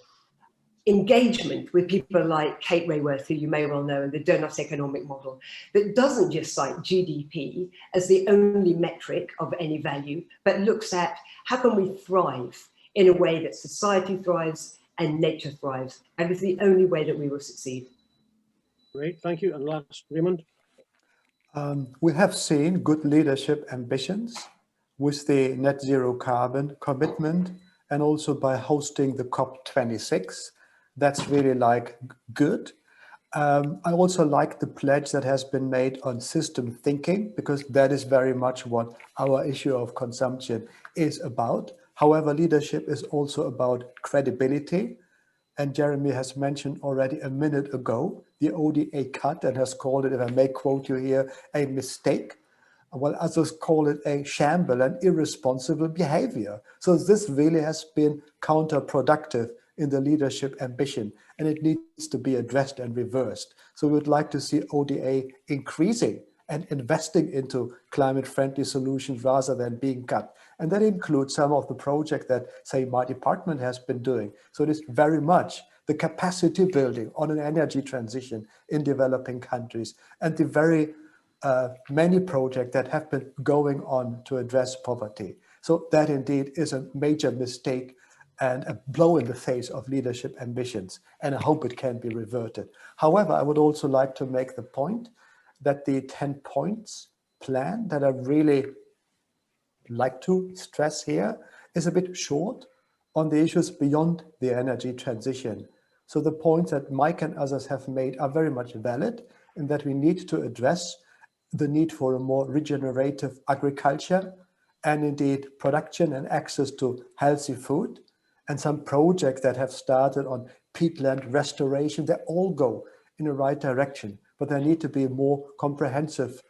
engagement with people like Kate Raworth, who you may well know, and the Donut economic model, that doesn't just cite GDP as the only metric of any value, but looks at how can we thrive in a way that society thrives and nature thrives. And it's the only way that we will succeed. Great, thank you. And last, Raimund. We have seen good leadership ambitions with the net zero carbon commitment, and also by hosting the COP26. That's really like good. I also like the pledge that has been made on system thinking, because that is very much what our issue of consumption is about. However, leadership is also about credibility. And Jeremy has mentioned already a minute ago, the ODA cut, and has called it, if I may quote you here, a mistake, while others call it a shamble and irresponsible behavior. So this really has been counterproductive in the leadership ambition, and it needs to be addressed and reversed. So we would like to see ODA increasing and investing into climate-friendly solutions rather than being cut. And that includes some of the projects that, say, my department has been doing. So it is very much the capacity building on an energy transition in developing countries, and the very many projects that have been going on to address poverty. So that indeed is a major mistake and a blow in the face of leadership ambitions, and I hope it can be reverted. However, I would also like to make the point that the 10 points plan that I really like to stress here is a bit short on the issues beyond the energy transition. So the points that Mike and others have made are very much valid, in that we need to address the need for a more regenerative agriculture, and indeed production and access to healthy food. And some projects that have started on peatland restoration, they all go in the right direction, but there need to be more comprehensive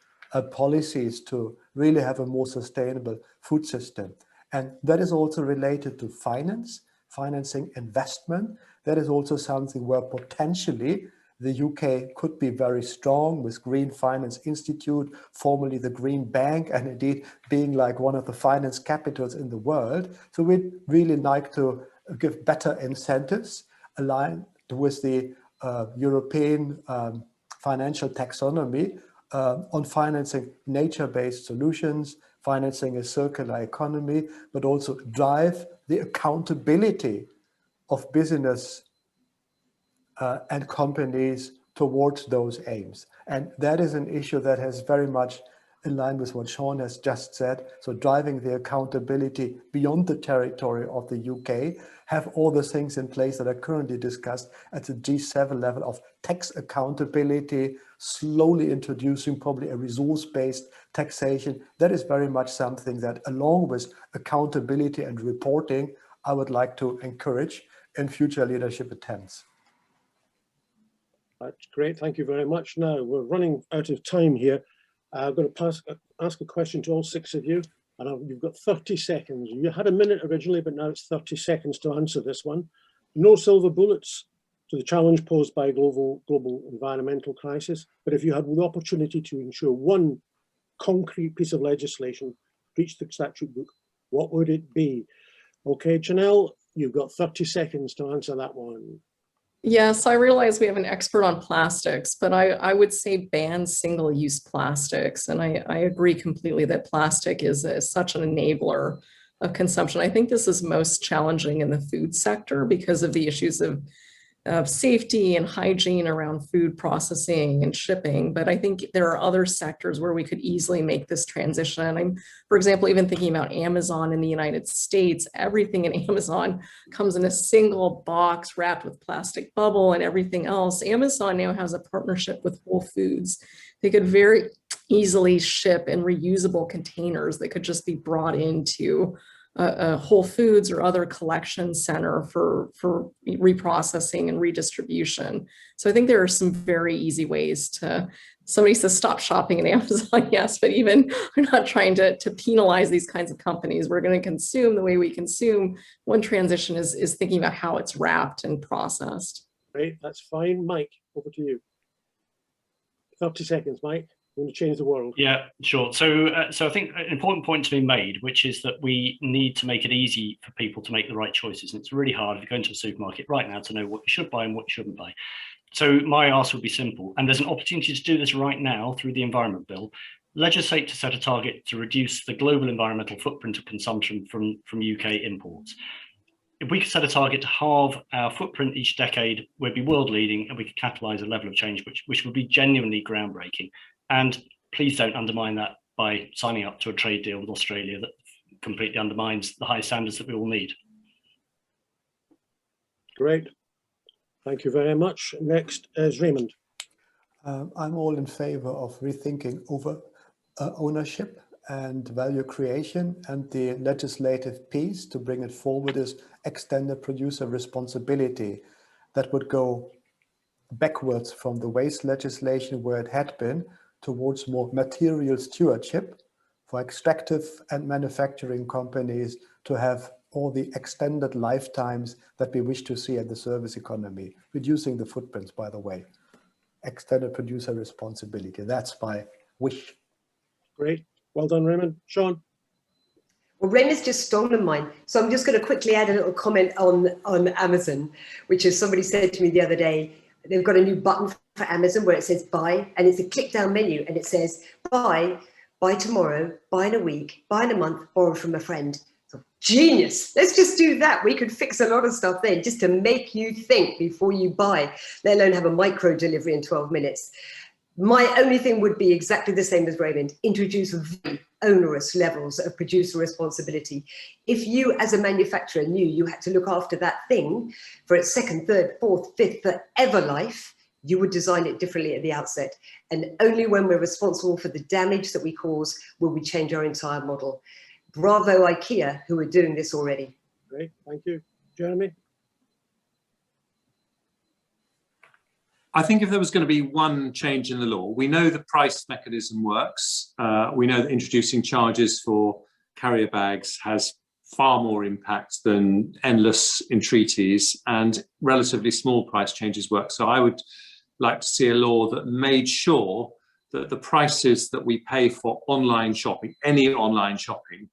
policies to really have a more sustainable food system. And that is also related to financing investment. That is also something where potentially the UK could be very strong with Green Finance Institute, formerly the Green Bank, and indeed being like one of the finance capitals in the world. So we'd really like to give better incentives aligned with the European financial taxonomy on financing nature-based solutions, financing a circular economy, but also drive the accountability of business and companies towards those aims. And that is an issue that has very much in line with what Sian has just said. So driving the accountability beyond the territory of the UK, have all the things in place that are currently discussed at the G7 level of tax accountability, slowly introducing probably a resource-based taxation. That is very much something that, along with accountability and reporting, I would like to encourage in future leadership attempts. That's great. Thank you very much. Now, we're running out of time here. I'm going to ask a question to all 6 of you, and you've got 30 seconds. You had a minute originally, but now it's 30 seconds to answer this one. No silver bullets to the challenge posed by global environmental crisis, but if you had the opportunity to ensure one concrete piece of legislation reached the statute book, what would it be? Okay, Janelle, you've got 30 seconds to answer that one. Yes, I realize we have an expert on plastics, but I would say ban single-use plastics. And I agree completely that plastic is such an enabler of consumption. I think this is most challenging in the food sector because of the issues of safety and hygiene around food processing and shipping. But I think there are other sectors where we could easily make this transition. I'm, for example, even thinking about Amazon in the United States. Everything in Amazon comes in a single box wrapped with plastic bubble and everything else. Amazon now has a partnership with Whole Foods. They could very easily ship in reusable containers that could just be brought into a Whole Foods or other collection center for reprocessing and redistribution. So I think there are some very easy ways to, somebody says stop shopping at Amazon, yes, but even we're not trying to penalize these kinds of companies. We're going to consume the way we consume. One transition is thinking about how it's wrapped and processed. Great, that's fine. Mike, over to you. 30 seconds, Mike. We're going to change the world. Yeah, sure. So I think an important point to be made, which is that we need to make it easy for people to make the right choices. And it's really hard if you go into a supermarket right now to know what you should buy and what you shouldn't buy. So my ask would be simple. And there's an opportunity to do this right now through the Environment Bill. Legislate to set a target to reduce the global environmental footprint of consumption from UK imports. If we could set a target to halve our footprint each decade, we'd be world leading and we could catalyse a level of change which would be genuinely groundbreaking. And please don't undermine that by signing up to a trade deal with Australia that completely undermines the high standards that we all need. Great. Thank you very much. Next is Raimund. I'm all in favor of rethinking over ownership and value creation, and the legislative piece to bring it forward is extended producer responsibility. That would go backwards from the waste legislation where it had been towards more material stewardship for extractive and manufacturing companies to have all the extended lifetimes that we wish to see in the service economy, reducing the footprints, by the way. Extended producer responsibility, that's my wish. Great, well done, Raimund. Sian? Well, Raimund's just stolen mine. So I'm just going to quickly add a little comment on Amazon, which is somebody said to me the other day, they've got a new button for Amazon where it says buy, and it's a click down menu, and it says buy tomorrow, buy in a week, buy in a month, borrow from a friend. So, genius. Let's just do that. We could fix a lot of stuff there just to make you think before you buy, let alone have a micro delivery in 12 minutes. My only thing would be exactly the same as Raimund, introduce very onerous levels of producer responsibility. If you as a manufacturer knew you had to look after that thing for its second, third, fourth, fifth, forever life, you would design it differently at the outset. And only when we're responsible for the damage that we cause will we change our entire model. Bravo IKEA, who are doing this already. Great, thank you. Jeremy? I think if there was going to be one change in the law, we know the price mechanism works. We know that introducing charges for carrier bags has far more impact than endless entreaties, and relatively small price changes work. So I would like to see a law that made sure that the prices that we pay for online shopping, any online shopping,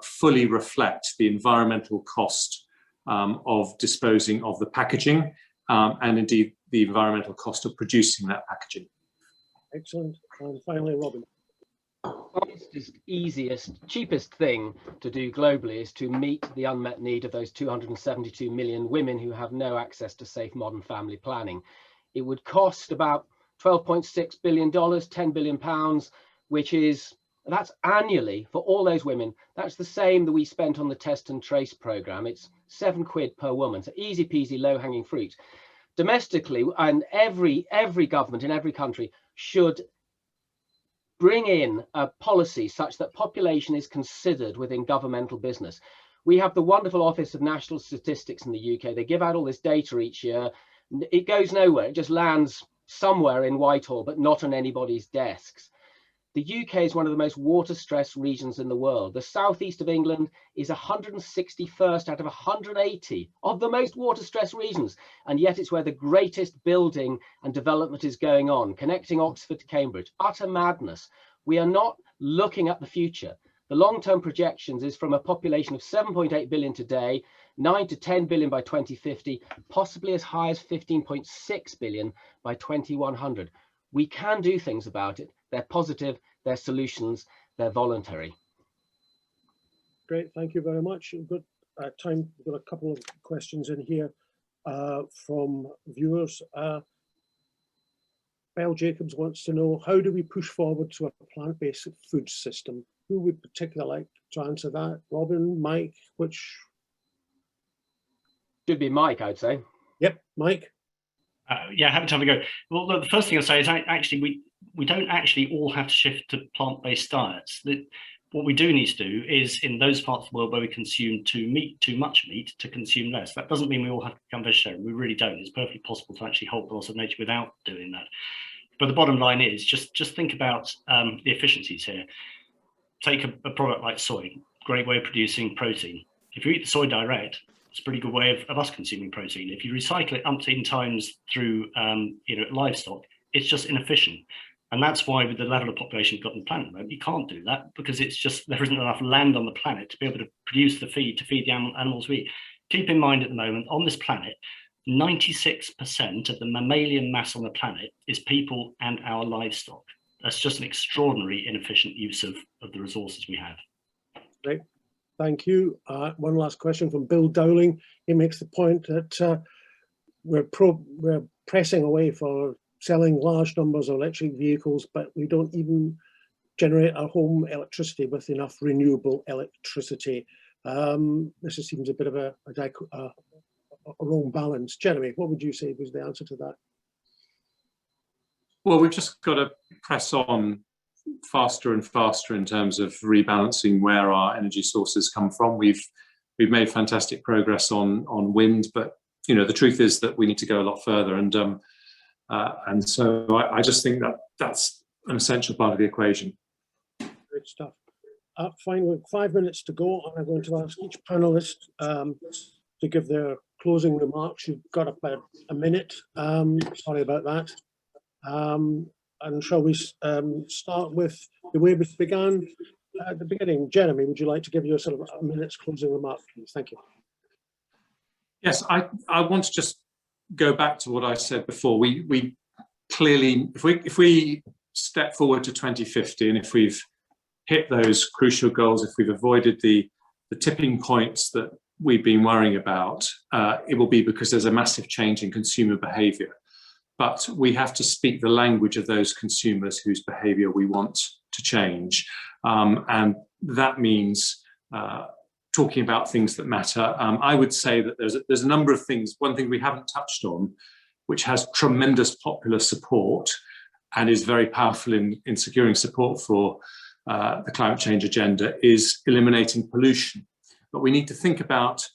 fully reflect the environmental cost of disposing of the packaging, and indeed the environmental cost of producing that packaging. Excellent. And finally, Robin. Fastest, easiest, cheapest thing to do globally is to meet the unmet need of those 272 million women who have no access to safe modern family planning. It would cost about $12.6 billion, £10 billion, which is, that's annually for all those women. That's the same that we spent on the test and trace program. It's £7 per woman. So easy peasy, low hanging fruit. Domestically, and every government in every country should bring in a policy such that population is considered within governmental business. We have the wonderful Office of National Statistics in the UK. They give out all this data each year. It goes nowhere. It just lands somewhere in Whitehall, but not on anybody's desks. The UK is one of the most water-stressed regions in the world. The southeast of England is 161st out of 180 of the most water-stressed regions, and yet it's where the greatest building and development is going on, connecting Oxford to Cambridge. Utter madness. We are not looking at the future. The long-term projections is from a population of 7.8 billion today, 9 to 10 billion by 2050, possibly as high as 15.6 billion by 2100. We can do things about it. They're positive, they're solutions, they're voluntary. Great, thank you very much. We've got we've got a couple of questions in here from viewers. Belle Jacobs wants to know, how do we push forward to a plant-based food system? Who would particularly like to answer that? Robin, Mike, which? Should be Mike, I'd say. Yep, Mike. Yeah, happy to have a go. Well, the first thing I'll say is actually we don't actually all have to shift to plant-based diets. What we do need to do is, in those parts of the world where we consume too much meat, to consume less. That doesn't mean we all have to become vegetarian. We really don't. It's perfectly possible to actually halt the loss of nature without doing that. But the bottom line is just think about the efficiencies here. Take a product like soy, great way of producing protein. If you eat the soy direct, it's a pretty good way of us consuming protein. If you recycle it umpteen times through livestock, it's just inefficient. And that's why, with the level of population we've got on the planet, you can't do that, because it's just, there isn't enough land on the planet to be able to produce the feed to feed the animals we eat. Keep in mind, at the moment on this planet, 96% of the mammalian mass on the planet is people and our livestock. That's just an extraordinary inefficient use of the resources we have. Great, thank you. One last question from Bill Dowling. He makes the point that we're pressing away for selling large numbers of electric vehicles, but we don't even generate our home electricity with enough renewable electricity. This just seems a bit of a wrong balance. Jeremy, what would you say was the answer to that? Well, we've just got to press on faster and faster in terms of rebalancing where our energy sources come from. We've made fantastic progress on wind, but the truth is that we need to go a lot further. And so I just think that that's an essential part of the equation. Great stuff. Finally, 5 minutes to go, and I'm going to ask each panelist to give their closing remarks. You've got about a minute. Sorry about that. And shall we start with the way we began at the beginning? Jeremy, would you like to give your sort of a minute's closing remark, please? Thank you. Yes, I want to just go back to what I said before. We clearly, if we step forward to 2050, and if we've hit those crucial goals, if we've avoided the tipping points that we've been worrying about, it will be because there's a massive change in consumer behavior. But we have to speak the language of those consumers whose behavior we want to change. And that means talking about things that matter. I would say that there's a number of things. One thing we haven't touched on, which has tremendous popular support and is very powerful in securing support for the climate change agenda, is eliminating pollution. But we need to think about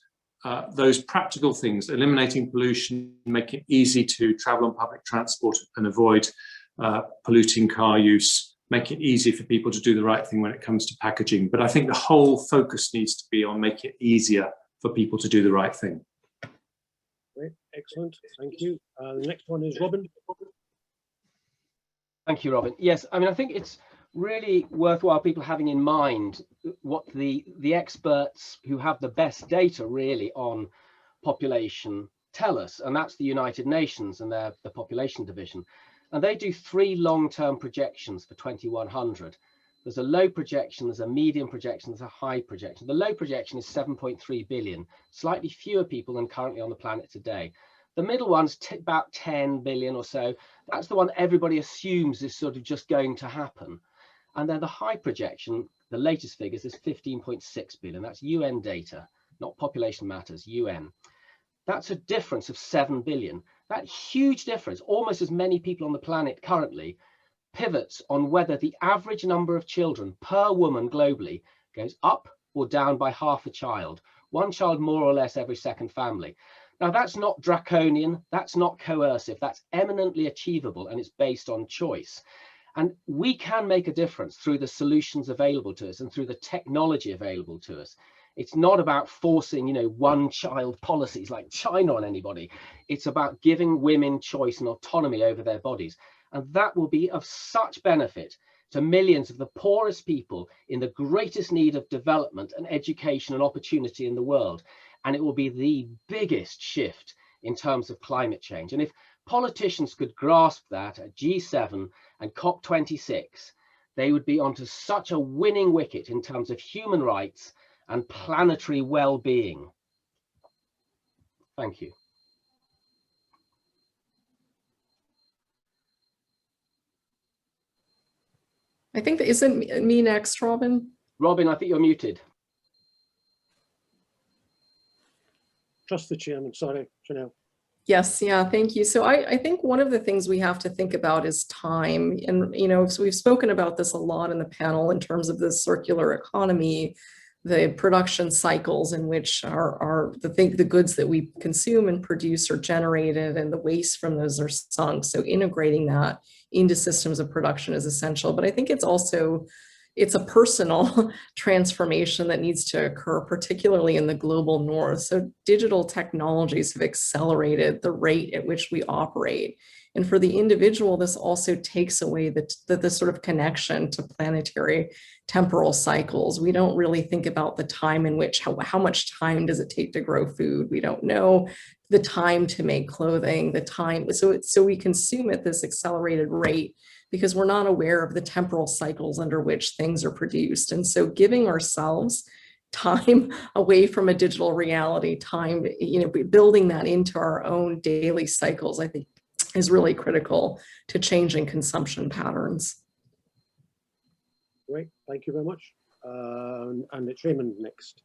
those practical things: eliminating pollution, making it easy to travel on public transport and avoid polluting car use, making it easy for people to do the right thing when it comes to packaging. But I think the whole focus needs to be on making it easier for people to do the right thing. Great, excellent, thank you. The next one is Robin. Thank you, Robin. Yes, I mean, I think it's really worthwhile people having in mind what the experts who have the best data really on population tell us, and that's the United Nations and the population division. And they do 3 long-term projections for 2100. There's a low projection, there's a medium projection, there's a high projection. The low projection is 7.3 billion, slightly fewer people than currently on the planet today. The middle one's about 10 billion or so. That's the one everybody assumes is sort of just going to happen. And then the high projection, the latest figures, is 15.6 billion. That's UN data, not Population Matters, UN. That's a difference of 7 billion. That huge difference, almost as many people on the planet currently, pivots on whether the average number of children per woman globally goes up or down by half a child. 1 child more or less every second family. Now that's not draconian, that's not coercive, that's eminently achievable, and it's based on choice. And we can make a difference through the solutions available to us and through the technology available to us. It's not about forcing, one-child policies like China on anybody. It's about giving women choice and autonomy over their bodies. And that will be of such benefit to millions of the poorest people in the greatest need of development and education and opportunity in the world. And it will be the biggest shift in terms of climate change. And if politicians could grasp that at G7 and COP26, they would be onto such a winning wicket in terms of human rights and planetary well-being. Thank you. I think that isn't me next, Robin? Robin, I think you're muted. Trust the chairman, sorry, Janelle. Yes, yeah, thank you. So I think one of the things we have to think about is time. And, so we've spoken about this a lot in the panel in terms of the circular economy, the production cycles in which the goods that we consume and produce are generated and the waste from those are sunk. So integrating that into systems of production is essential. But I think it's a personal transformation that needs to occur, particularly in the global north. So digital technologies have accelerated the rate at which we operate. And for the individual, this also takes away the sort of connection to planetary temporal cycles. We don't really think about the time in which, how much time does it take to grow food? We don't know the time to make clothing, the time. So we consume at this accelerated rate because we're not aware of the temporal cycles under which things are produced. And so giving ourselves time away from a digital reality, time, building that into our own daily cycles, I think is really critical to changing consumption patterns. Great, thank you very much. And it's Raimund next.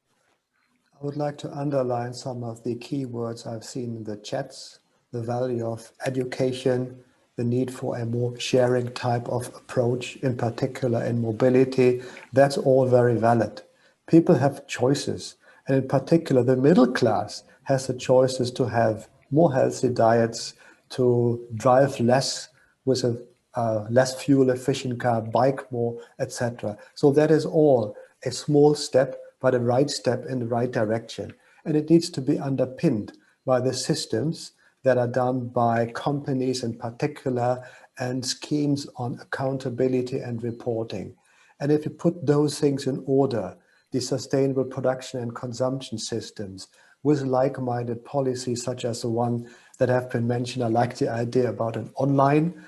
I would like to underline some of the key words I've seen in the chats: the value of education, the need for a more sharing type of approach, in particular in mobility. That's all very valid. People have choices, and in particular, the middle class has the choices to have more healthy diets, to drive less with a less fuel efficient car, bike more, etc. So that is all a small step, but a right step in the right direction. And it needs to be underpinned by the systems that are done by companies in particular, and schemes on accountability and reporting. And if you put those things in order, the sustainable production and consumption systems with like-minded policies such as the one that have been mentioned, I like the idea about an online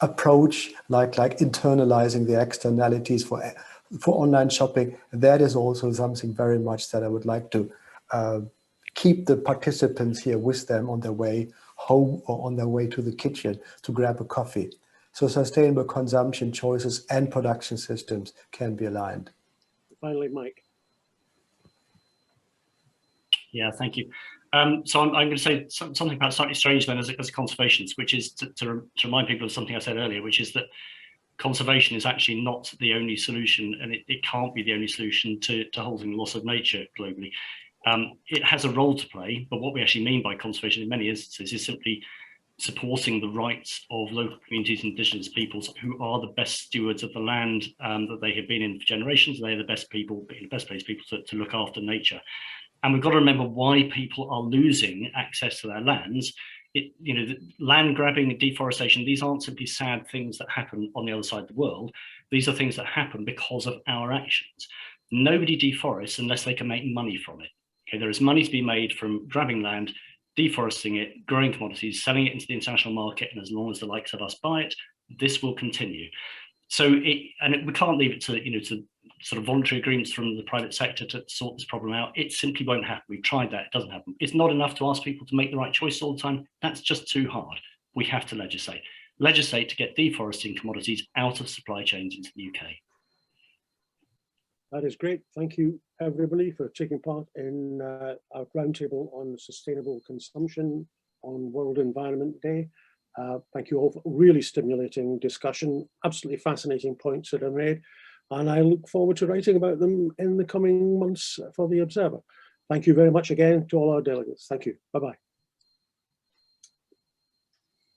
approach, like internalizing the externalities for online shopping. That is also something very much that I would like to keep the participants here with them on their way home or on their way to the kitchen to grab a coffee. So sustainable consumption choices and production systems can be aligned. Finally, Mike. Yeah, thank you. So I'm going to say something about slightly strange then as a conservationist, which is to remind people of something I said earlier, which is that conservation is actually not the only solution, and it can't be the only solution to halting the loss of nature globally. It has a role to play, but what we actually mean by conservation in many instances is simply supporting the rights of local communities and indigenous peoples who are the best stewards of the land that they have been in for generations. They're the best people, the best placed people to look after nature. And we've got to remember why people are losing access to their lands. Land grabbing and deforestation, these aren't simply sad things that happen on the other side of the world. These are things that happen because of our actions. Nobody deforests unless they can make money from it. Okay, there is money to be made from grabbing land. deforesting it, growing commodities, selling it into the international market, and as long as the likes of us buy it, this will continue. So we can't leave it to, to sort of voluntary agreements from the private sector to sort this problem out. It simply won't happen. We've tried that, it doesn't happen. It's not enough to ask people to make the right choice all the time. That's just too hard. We have to legislate. Legislate to get deforesting commodities out of supply chains into the UK. That is great. Thank you, everybody, for taking part in our roundtable on sustainable consumption on World Environment Day. Thank you all for really stimulating discussion, absolutely fascinating points that are made, and I look forward to writing about them in the coming months for the Observer. Thank you very much again to all our delegates. Thank you. Bye-bye.